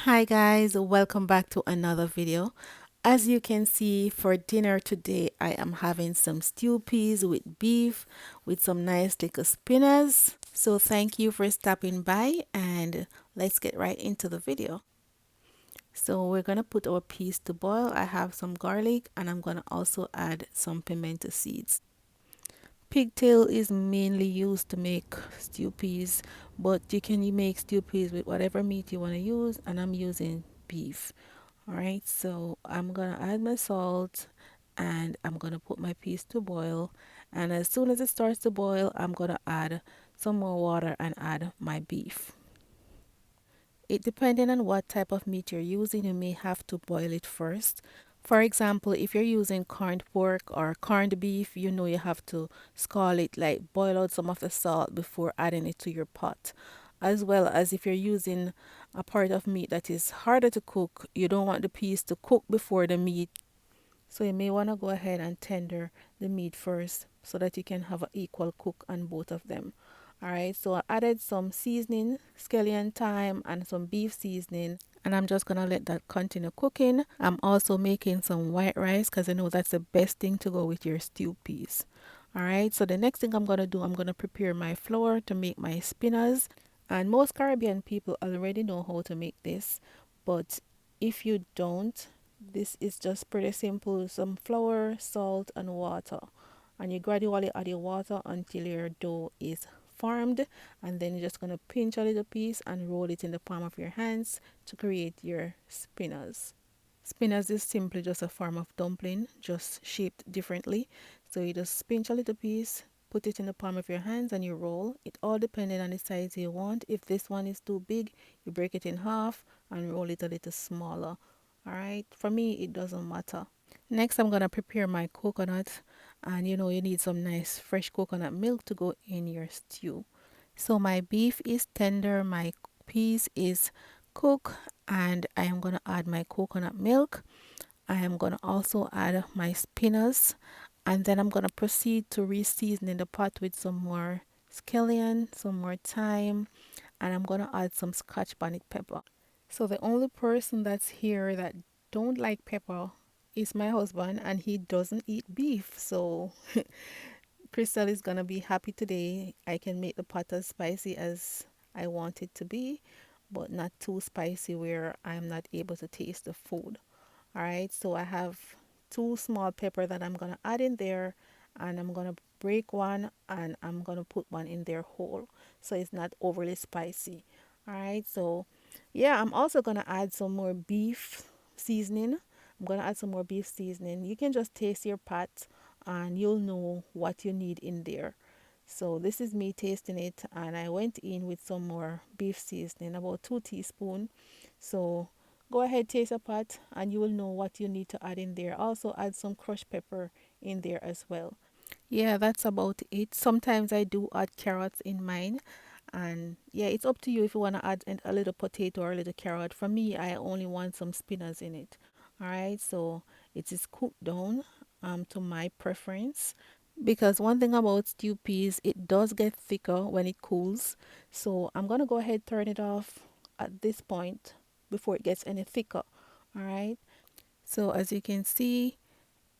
Hi guys, welcome back to another video. As you can see, for dinner today I am having some stew peas with beef with some nice little spinners. So thank you for stopping by and let's get right into the video. So we're gonna put our peas to boil. I have some garlic and I'm gonna also add some pimento seeds. Pigtail is mainly used to make stew peas, but you can make stew peas with whatever meat you want to use, and I'm using beef. All right, so I'm gonna add my salt and I'm gonna put my peas to boil. And as soon as it starts to boil, I'm gonna add some more water and add my beef. It depending on what type of meat you're using, you may have to boil it first. For example, if you're using corned pork or corned beef, you know you have to scald it, like boil out some of the salt before adding it to your pot. As well as if you're using a part of meat that is harder to cook, you don't want the piece to cook before the meat. So you may want to go ahead and tender the meat first so that you can have an equal cook on both of them. Alright, so I added some seasoning, scallion, thyme, and some beef seasoning, and I'm just gonna let that continue cooking. I'm also making some white rice because I know that's the best thing to go with your stew peas. Alright, so the next thing I'm gonna do, I'm gonna prepare my flour to make my spinners. And most Caribbean people already know how to make this, but if you don't, this is just pretty simple. Some flour, salt, and water. And you gradually add your water until your dough is formed. And then you're just going to pinch a little piece and roll it in the palm of your hands to create your spinners. Spinners is simply just a form of dumpling, just shaped differently. So you just pinch a little piece, put it in the palm of your hands and you roll. It all depending on the size you want. If this one is too big, you break it in half and roll it a little smaller. Alright, for me it doesn't matter. Next I'm gonna prepare my coconut, and you know you need some nice fresh coconut milk to go in your stew. So my beef is tender, my peas is cooked, and I am gonna add my coconut milk. I am gonna also add my spinners, and then I'm gonna proceed to re-season the pot with some more scallion, some more thyme, and I'm gonna add some Scotch bonnet pepper. So the only person that's here that don't like pepper is my husband, and he doesn't eat beef. So Crystal is gonna be happy today. I can make the pot as spicy as I want it to be, but not too spicy where I'm not able to taste the food. All right, so I have two small pepper that I'm gonna add in there, and I'm gonna break one and I'm gonna put one in there whole, so it's not overly spicy. All right, so yeah, I'm also gonna add some more beef seasoning. I'm gonna add some more beef seasoning. You can just taste your pot and you'll know what you need in there. So this is me tasting it, and I went in with some more beef seasoning, about 2 teaspoons. So go ahead, taste a pot, and you will know what you need to add in there. Also add some crushed pepper in there as well. Yeah, that's about it. Sometimes I do add carrots in mine, and yeah, it's up to you if you want to add a little potato or a little carrot. For me, I only want some spinners in it. All right, so it is cooked down to my preference, because one thing about stew peas, it does get thicker when it cools. So I'm gonna go ahead, turn it off at this point before it gets any thicker. All right, so as you can see,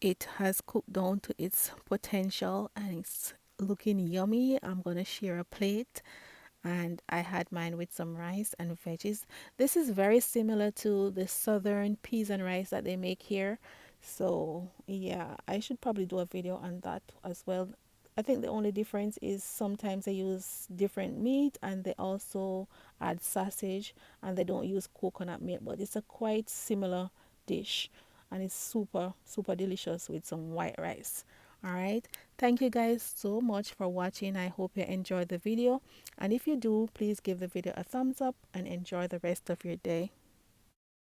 it has cooked down to its potential and it's looking yummy. I'm gonna share a plate, and I had mine with some rice and veggies. This is very similar to the southern peas and rice that they make here. So yeah, I should probably do a video on that as well. I think the only difference is sometimes they use different meat and they also add sausage, and they don't use coconut milk, but it's a quite similar dish, and it's super delicious with some white rice. All right, thank you guys so much for watching. I hope you enjoyed the video, and if you do, please give the video a thumbs up and enjoy the rest of your day.